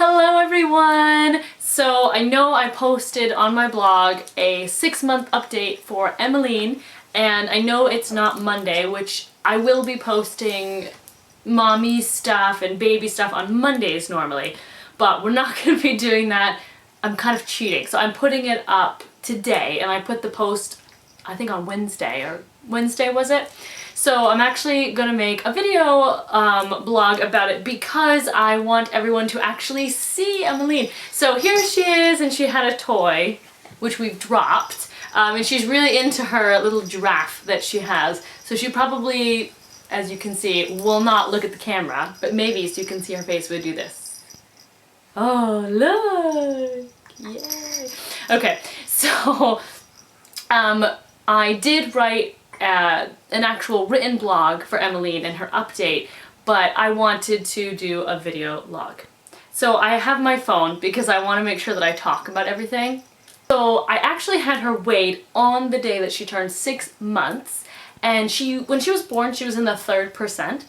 Hello everyone! So I know I posted on my blog a 6-month update for Emeline, and I know it's not Monday, which I will be posting mommy stuff and baby stuff on Mondays normally, but we're not going to be doing that. I'm kind of cheating, so I'm putting it up today, and I put the post I think on Wednesday, or Wednesday was it? So I'm actually gonna make a video blog about it because I want everyone to actually see Emeline. So here she is, and she had a toy, which we've dropped, and she's really into her little giraffe that she has. So she probably, as you can see, will not look at the camera, but maybe so you can see her face, we'll do this. Oh, look! Yay! Okay, so I did write an actual written blog for Emeline and her update, but I wanted to do a video log. So I have my phone because I want to make sure that I talk about everything. So I actually had her weighed on the day that she turned 6 months, and when she was born she was in the 3rd percent,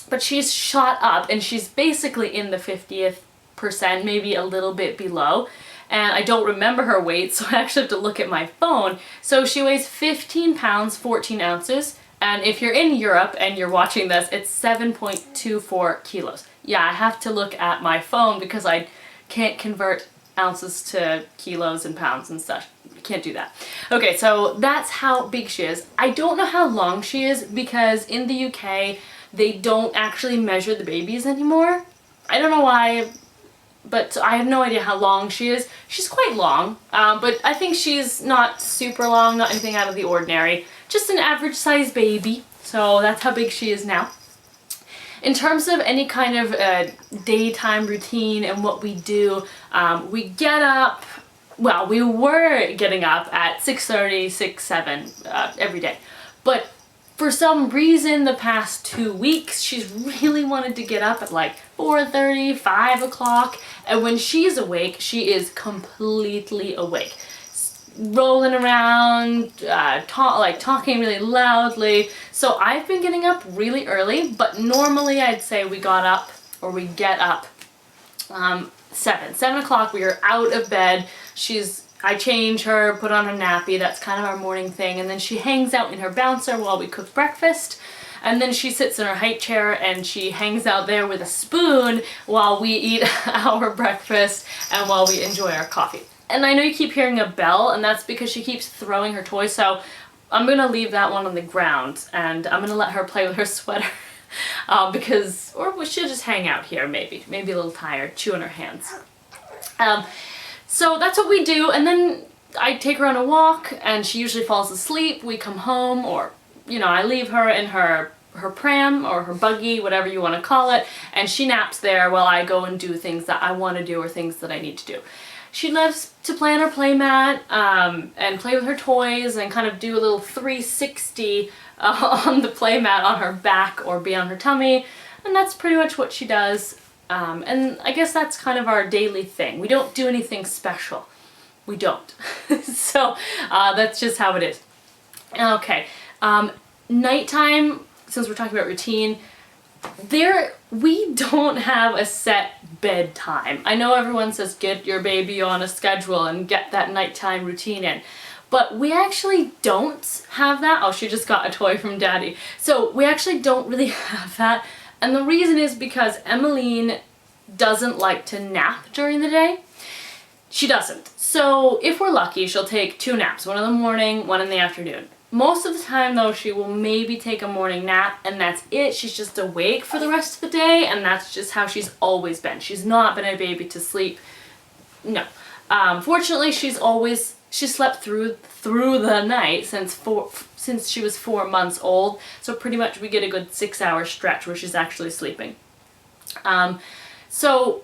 but she's shot up and she's basically in the 50th percent, maybe a little bit below. And I don't remember her weight, so I actually have to look at my phone. So she weighs 15 pounds, 14 ounces, and if you're in Europe and you're watching this, it's 7.24 kilos. Yeah, I have to look at my phone because I can't convert ounces to kilos and pounds and stuff. I can't do that. Okay, so that's how big she is. I don't know how long she is because in the UK, they don't actually measure the babies anymore. I don't know why, but I have no idea how long she is. She's quite long, but I think she's not super long, not anything out of the ordinary. Just an average size baby, so that's how big she is now. In terms of any kind of daytime routine and what we do, we get up, well, we were getting up at 6:30, 6, 7 every day. But for some reason, the past 2 weeks, she's really wanted to get up at like 4:30, 5 o'clock, and when she's awake, she is completely awake. Rolling around, talking really loudly. So I've been getting up really early, but normally I'd say we get up 7 o'clock. We are out of bed. I change her, put on her nappy, that's kind of our morning thing, and then she hangs out in her bouncer while we cook breakfast, and then she sits in her high chair and she hangs out there with a spoon while we eat our breakfast and while we enjoy our coffee. And I know you keep hearing a bell, and that's because she keeps throwing her toy, so I'm gonna leave that one on the ground and I'm gonna let her play with her sweater or we should just hang out here maybe a little tired, chewing her hands. So that's what we do, and then I take her on a walk and she usually falls asleep. We come home, or I leave her in her pram or her buggy, whatever you want to call it, and she naps there while I go and do things that I want to do or things that I need to do. She loves to play on her playmat and play with her toys and kind of do a little 360 on the playmat on her back or be on her tummy, and that's pretty much what she does. And I guess that's kind of our daily thing. We don't do anything special. We don't. So that's just how it is. Okay, nighttime, since we're talking about routine, we don't have a set bedtime. I know everyone says get your baby on a schedule and get that nighttime routine in, but we actually don't have that. Oh, she just got a toy from Daddy. So we actually don't really have that. And the reason is because Emeline doesn't like to nap during the day. She doesn't. So if we're lucky, she'll take 2 naps, one in the morning, one in the afternoon. Most of the time though, she will maybe take a morning nap and that's it. She's just awake for the rest of the day, and that's just how she's always been. She's not been a baby to sleep. No. Fortunately, she slept through the night since she was 4 months old, so pretty much we get a good 6-hour stretch where she's actually sleeping. So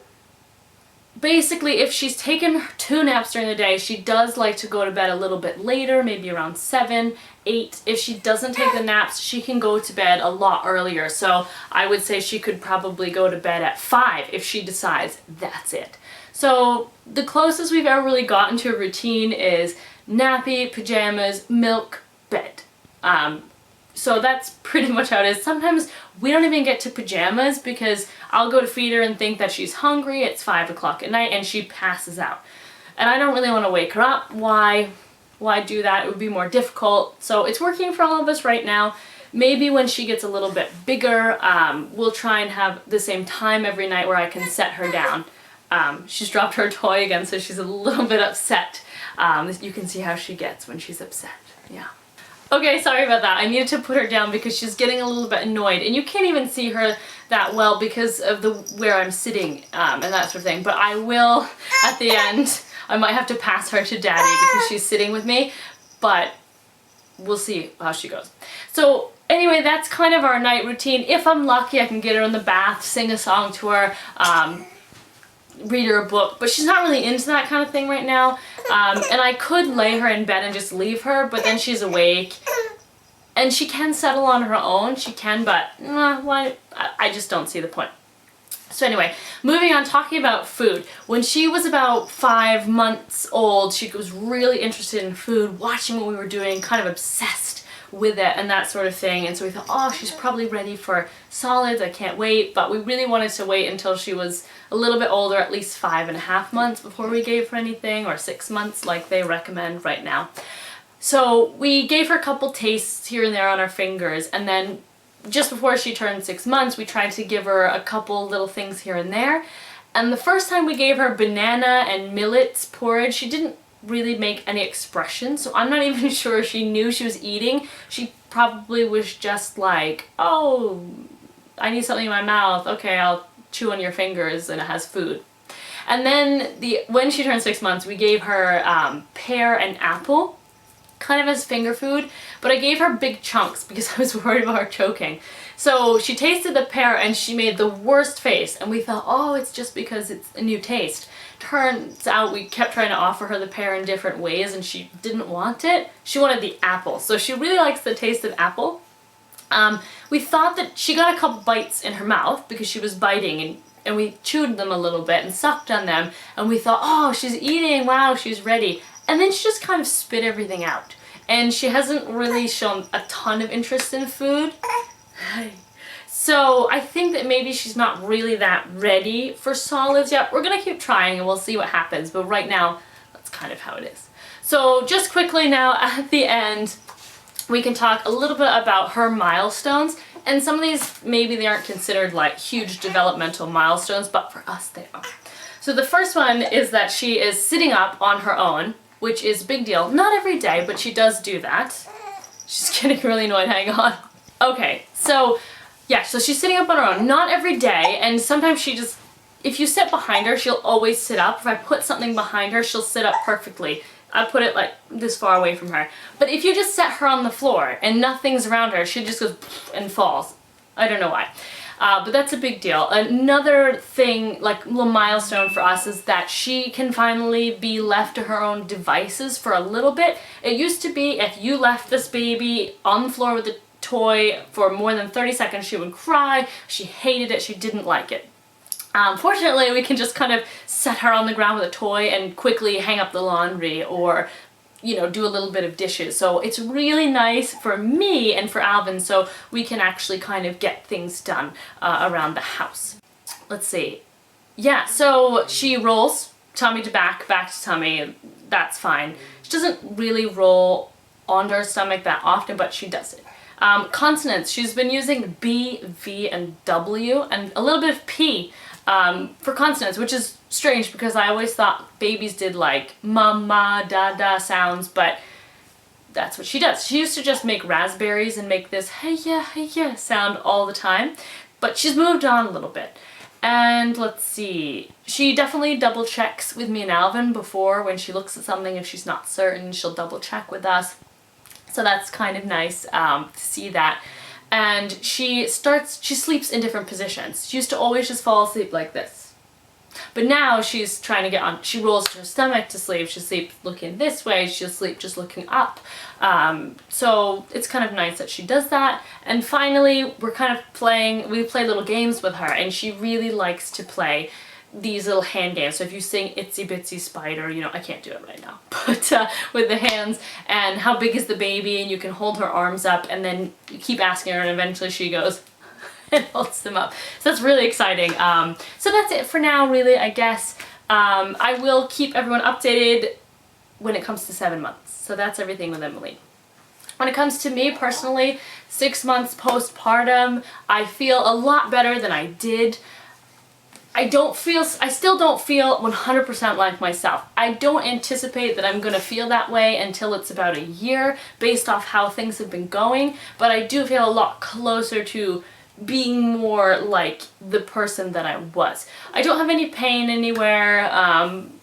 basically, if she's taken 2 naps during the day, she does like to go to bed a little bit later, maybe around 7, 8. If she doesn't take the naps, she can go to bed a lot earlier. So I would say she could probably go to bed at 5 if she decides that's it. So the closest we've ever really gotten to a routine is nappy, pajamas, milk, bed. So that's pretty much how it is. Sometimes we don't even get to pajamas because I'll go to feed her and think that she's hungry. It's 5 o'clock at night and she passes out. And I don't really want to wake her up. Why do that? It would be more difficult. So it's working for all of us right now. Maybe when she gets a little bit bigger, we'll try and have the same time every night where I can set her down. She's dropped her toy again, so she's a little bit upset. You can see how she gets when she's upset. Yeah. Okay, sorry about that. I needed to put her down because she's getting a little bit annoyed. And you can't even see her that well because of where I'm sitting and that sort of thing. But I will, at the end, I might have to pass her to Daddy because she's sitting with me. But we'll see how she goes. So anyway, that's kind of our night routine. If I'm lucky, I can get her in the bath, sing a song to her, read her a book, but she's not really into that kind of thing right now. And I could lay her in bed and just leave her, but then she's awake. And she can settle on her own, she can, but why? I just don't see the point. So anyway, moving on, talking about food. When she was about 5 months old, she was really interested in food, watching what we were doing, kind of obsessed with it and that sort of thing. And so we thought, oh, she's probably ready for solids, I can't wait. But we really wanted to wait until she was a little bit older, at least 5.5 months before we gave her anything, or 6 months like they recommend right now. So we gave her a couple tastes here and there on our fingers, and then just before she turned 6 months, we tried to give her a couple little things here and there. And the first time we gave her banana and millets porridge, she didn't really make any expression, so I'm not even sure she knew she was eating. She probably was just like, oh, I need something in my mouth, okay, I'll chew on your fingers and it has food. And then when she turned 6 months, we gave her pear and apple, kind of as finger food, but I gave her big chunks because I was worried about her choking. So she tasted the pear and she made the worst face, and we thought, oh, it's just because it's a new taste. Turns out we kept trying to offer her the pear in different ways and she didn't want it. She wanted the apple, so she really likes the taste of apple. We thought that she got a couple bites in her mouth because she was biting, and we chewed them a little bit and sucked on them, and we thought, oh, she's eating, wow, she's ready. And then she just kind of spit everything out. And she hasn't really shown a ton of interest in food. So I think that maybe she's not really that ready for solids yet. We're gonna keep trying and we'll see what happens, but right now, that's kind of how it is. So just quickly now, at the end, we can talk a little bit about her milestones. And some of these, maybe they aren't considered like huge developmental milestones, but for us they are. So the first one is that she is sitting up on her own, which is a big deal. Not every day, but she does do that. She's getting really annoyed, hang on. Okay, so yeah, so she's sitting up on her own. Not every day, and sometimes she just, if you sit behind her, she'll always sit up. If I put something behind her, she'll sit up perfectly. I put it like this far away from her. But if you just set her on the floor and nothing's around her, she just goes and falls. I don't know why. But that's a big deal. Another thing, like little milestone for us, is that she can finally be left to her own devices for a little bit. It used to be if you left this baby on the floor with a toy for more than 30 seconds, she would cry, she hated it, she didn't like it. Fortunately, we can just kind of set her on the ground with a toy and quickly hang up the laundry, or you know, do a little bit of dishes. So it's really nice for me and for Alvin, so we can actually kind of get things done around the house. Let's see. Yeah, so she rolls tummy to back, back to tummy. That's fine. She doesn't really roll onto her stomach that often, but she does it. Consonants. She's been using B, V, and W, and a little bit of P for consonants, which is strange because I always thought babies did like mama, da, da sounds, but that's what she does. She used to just make raspberries and make this hey yeah sound all the time, but she's moved on a little bit. And let's see, she definitely double checks with me and Alvin before when she looks at something. If she's not certain, she'll double check with us. So that's kind of nice to see that. And she sleeps in different positions. She used to always just fall asleep like this. But now she's trying to get on, she rolls to her stomach to sleep, she'll sleep looking this way, she'll sleep just looking up. So it's kind of nice that she does that. And finally, we're kind of playing, we play little games with her, and she really likes to play these little hand games. So if you sing Itsy Bitsy Spider, you know, I can't do it right now, but with the hands, and how big is the baby, and you can hold her arms up and then you keep asking her and eventually she goes and holds them up. So that's really exciting. So that's it for now, really, I guess. I will keep everyone updated when it comes to 7 months. So that's everything with Emeline. When it comes to me personally, 6 months postpartum, I feel a lot better than I did. I still don't feel 100% like myself. I don't anticipate that I'm going to feel that way until it's about a year based off how things have been going, but I do feel a lot closer to being more like the person that I was. I don't have any pain anywhere,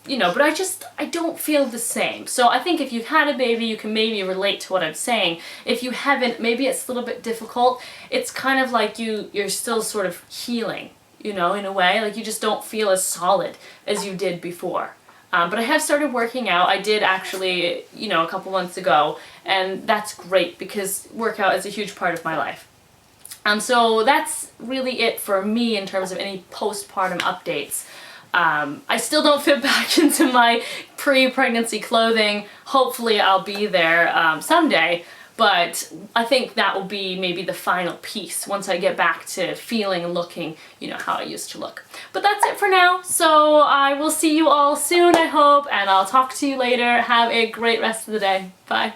you know, but I don't feel the same. So I think if you've had a baby, you can maybe relate to what I'm saying. If you haven't, maybe it's a little bit difficult. It's kind of like you're still sort of healing, you know, in a way. Like you just don't feel as solid as you did before. But I have started working out. I did actually, you know, a couple months ago, and that's great because workout is a huge part of my life. So that's really it for me in terms of any postpartum updates. I still don't fit back into my pre-pregnancy clothing. Hopefully I'll be there someday, but I think that will be maybe the final piece once I get back to feeling and looking, you know, how I used to look. But that's it for now, so I will see you all soon, I hope, and I'll talk to you later. Have a great rest of the day. Bye.